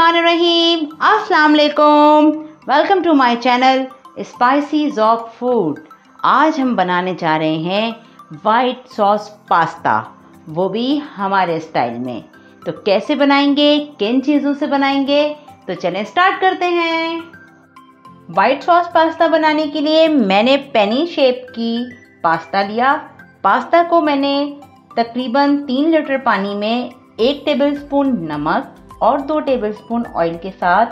बिस्मिल्लाहिर्रहमानिर्रहीम। अस्सलाम वालेकुम। Welcome to my channel spices of food. आज हम बनाने जा रहे हैं वाइट सॉस पास्ता, वो भी हमारे स्टाइल में। तो कैसे बनाएंगे, किन चीज़ों से बनाएंगे, तो चलें स्टार्ट करते हैं। वाइट सॉस पास्ता बनाने के लिए मैंने पेनी शेप की पास्ता लिया। पास्ता को मैंने तकरीबन 3 लीटर पानी में 1 टेबलस्पून नमक और 2 टेबलस्पून ऑयल के साथ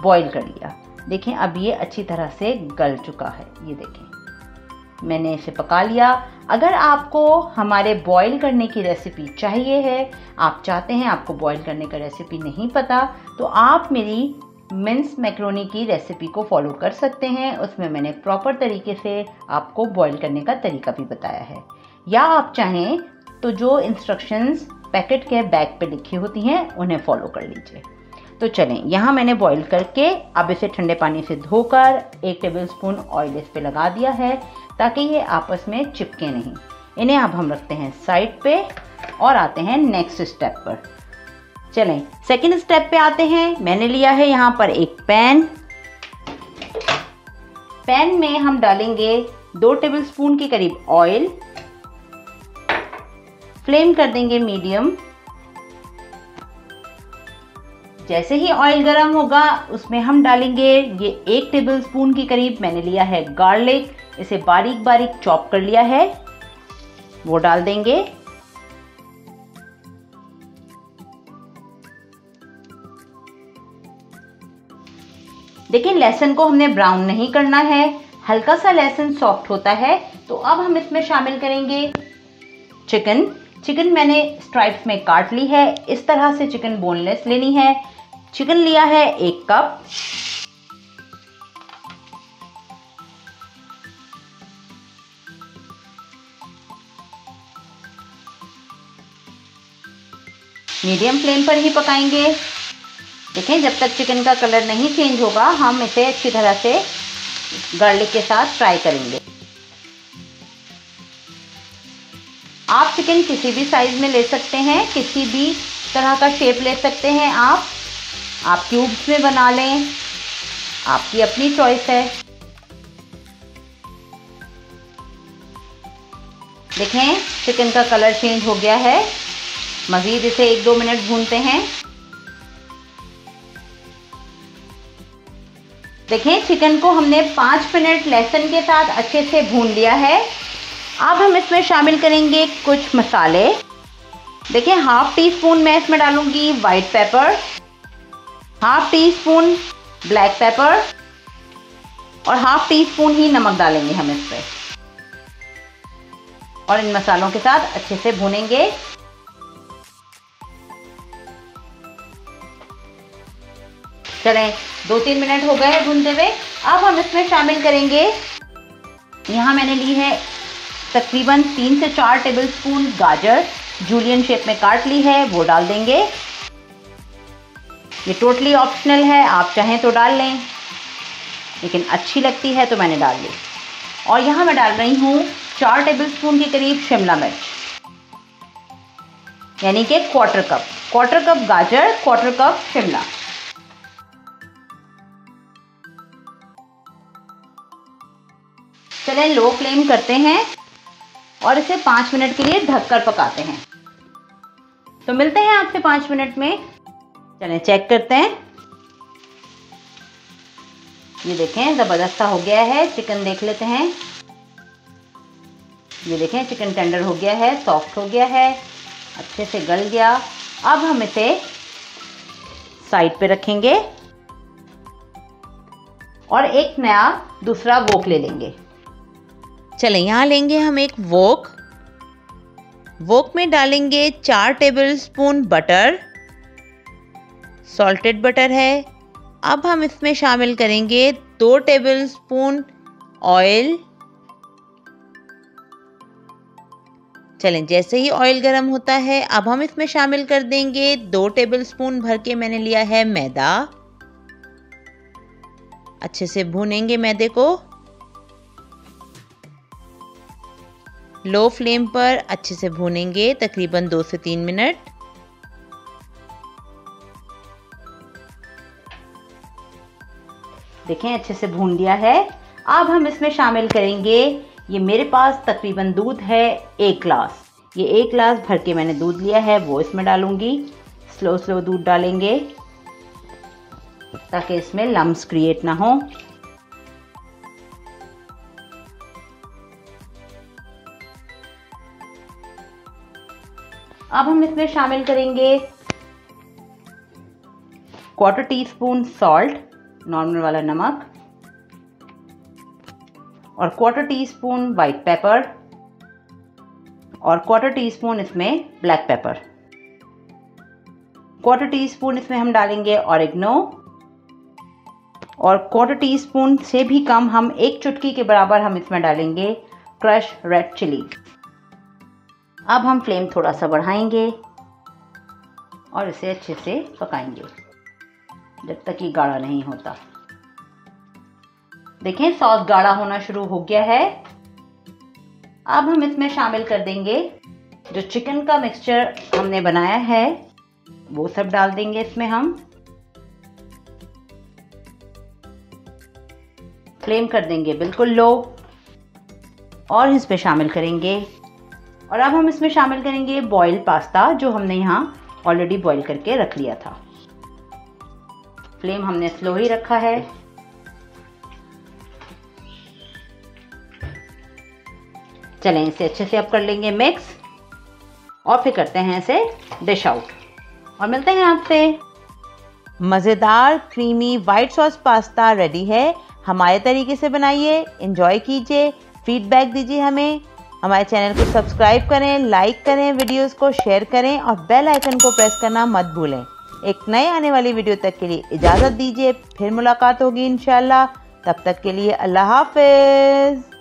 बॉईल कर लिया। देखें अब ये अच्छी तरह से गल चुका है। ये देखें मैंने इसे पका लिया। अगर आपको हमारे बॉईल करने की रेसिपी चाहिए है, आप चाहते हैं, आपको बॉईल करने का रेसिपी नहीं पता, तो आप मेरी मिन्स मैक्रोनी की रेसिपी को फॉलो कर सकते हैं। उसमें मैंने प्रॉपर तरीके से आपको बॉईल करने का तरीका भी बताया है। या आप चाहें तो जो इंस्ट्रक्शंस पैकेट के बैग पे लिखी होती हैं उन्हें फॉलो कर लीजिए। तो चलें, यहाँ मैंने बॉईल करके अब इसे ठंडे पानी से धोकर 1 टेबलस्पून ऑयल इस पे लगा दिया है ताकि ये आपस में चिपके नहीं। इन्हें अब हम रखते हैं साइड पे और आते हैं नेक्स्ट स्टेप पर। चलें सेकंड स्टेप पे आते हैं। मैंने लिया है यहाँ पर एक पैन में हम डालेंगे 2 टेबलस्पून के करीब ऑयल। फ्लेम कर देंगे मीडियम। जैसे ही ऑयल गर्म होगा उसमें हम डालेंगे ये 1 टेबलस्पून के करीब मैंने लिया है गार्लिक। इसे बारीक बारीक चॉप कर लिया है, वो डाल देंगे। देखिए लहसुन को हमने ब्राउन नहीं करना है, हल्का सा लहसुन सॉफ्ट होता है। तो अब हम इसमें शामिल करेंगे चिकन मैंने स्ट्राइप्स में काट ली है। इस तरह से चिकन बोनलेस लेनी है। चिकन लिया है 1 कप। मीडियम फ्लेम पर ही पकाएंगे। देखें जब तक चिकन का कलर नहीं चेंज होगा हम इसे अच्छी तरह से गार्लिक के साथ फ्राई करेंगे। आप चिकन किसी भी साइज में ले सकते हैं, किसी भी तरह का शेप ले सकते हैं। आप क्यूब्स में बना लें, आपकी अपनी चॉइस है। देखें चिकन का कलर चेंज हो गया है। मज़ीद इसे 1-2 मिनट भूनते हैं। देखें चिकन को हमने 5 मिनट लहसुन के साथ अच्छे से भून लिया है। अब हम इसमें शामिल करेंगे कुछ मसाले। देखिए 1/2 टीस्पून मैं इसमें डालूंगी white paper, 1/2 teaspoon black pepper और 1/2 टीस्पून ही नमक डालेंगे हम इस पे। और इन मसालों के साथ अच्छे से भूनेंगे। चलें 2-3 मिनट हो गए भूनते हुए। अब हम इसमें शामिल करेंगे, यहाँ मैंने ली है तकरीबन 3 से 4 टेबलस्पून गाजर, जूलियन शेप में काट ली है, वो डाल देंगे। ये टोटली ऑप्शनल है, आप चाहें तो डाल लें, लेकिन अच्छी लगती है तो मैंने डाल ली। और यहाँ मैं डाल रही हूँ 4 टेबलस्पून के करीब शिमला मिर्च, यानी कि क्वार्टर कप गाजर, क्वार्टर कप शिमला। चलें लो फ्लेम करते हैं और इसे 5 मिनट के लिए ढककर पकाते हैं। तो मिलते हैं आपसे 5 मिनट में। चलें चेक करते हैं। ये देखें ज़बरदस्त हो गया है। चिकन देख लेते हैं। ये देखें चिकन टेंडर हो गया है, सॉफ्ट हो गया है, अच्छे से गल गया। अब हम इसे साइड पे रखेंगे और एक नया दूसरा वोक ले लेंगे। चलें यहाँ लेंगे हम एक वोक में डालेंगे 4 टेबलस्पून बटर, सॉल्टेड बटर है। अब हम इसमें शामिल करेंगे 2 टेबलस्पून ऑयल। चलें जैसे ही ऑयल गर्म होता है अब हम इसमें शामिल कर देंगे 2 टेबलस्पून भर के मैंने लिया है मैदा। अच्छे से भूनेंगे मैदे को। लो फ्लेम पर अच्छे से भूनेंगे तकरीबन 2 से 3 मिनट। देखें अच्छे से भून दिया है। अब हम इसमें शामिल करेंगे, ये मेरे पास तकरीबन दूध है 1 गिलास। ये 1 गिलास भर के मैंने दूध लिया है, वो इसमें डालूंगी। स्लो दूध डालेंगे ताकि इसमें लम्स क्रिएट ना हो। अब हम इसमें शामिल करेंगे 1/4 टीस्पून सॉल्ट, नॉर्मल वाला नमक, और 1/4 टीस्पून वाइट पेपर, और 1/4 टीस्पून इसमें ब्लैक पेपर। 1/4 टीस्पून इसमें हम डालेंगे ऑरिगेनो, और 1/4 टीस्पून से भी कम, हम 1 चुटकी के बराबर हम इसमें डालेंगे क्रश रेड चिली। अब हम फ्लेम थोड़ा सा बढ़ाएंगे और इसे अच्छे से पकाएंगे जब तक ये गाढ़ा नहीं होता। देखें सॉस गाढ़ा होना शुरू हो गया है। अब हम इसमें शामिल कर देंगे जो चिकन का मिक्सचर हमने बनाया है, वो सब डाल देंगे इसमें हम। फ्लेम कर देंगे बिल्कुल लो और इस पे शामिल करेंगे। और अब हम इसमें शामिल करेंगे बॉइल्ड पास्ता जो हमने यहाँ ऑलरेडी बॉईल करके रख लिया था। फ्लेम हमने स्लो ही रखा है। चलें इसे अच्छे से अब कर लेंगे मिक्स और फिर करते हैं इसे डिश आउट और मिलते हैं आपसे। मज़ेदार creamy white sauce pasta ready है। हमारे तरीके से बनाइए, एंजॉय कीजिए, फीडबैक दीजिए हमें। हमारे चैनल को सब्सक्राइब करें, लाइक करें, वीडियोस को शेयर करें और बेल आइकन को प्रेस करना मत भूलें। एक नए आने वाली वीडियो तक के लिए इजाज़त दीजिए, फिर मुलाकात होगी इंशाल्लाह। तब तक के लिए अल्लाह हाफ़िज़।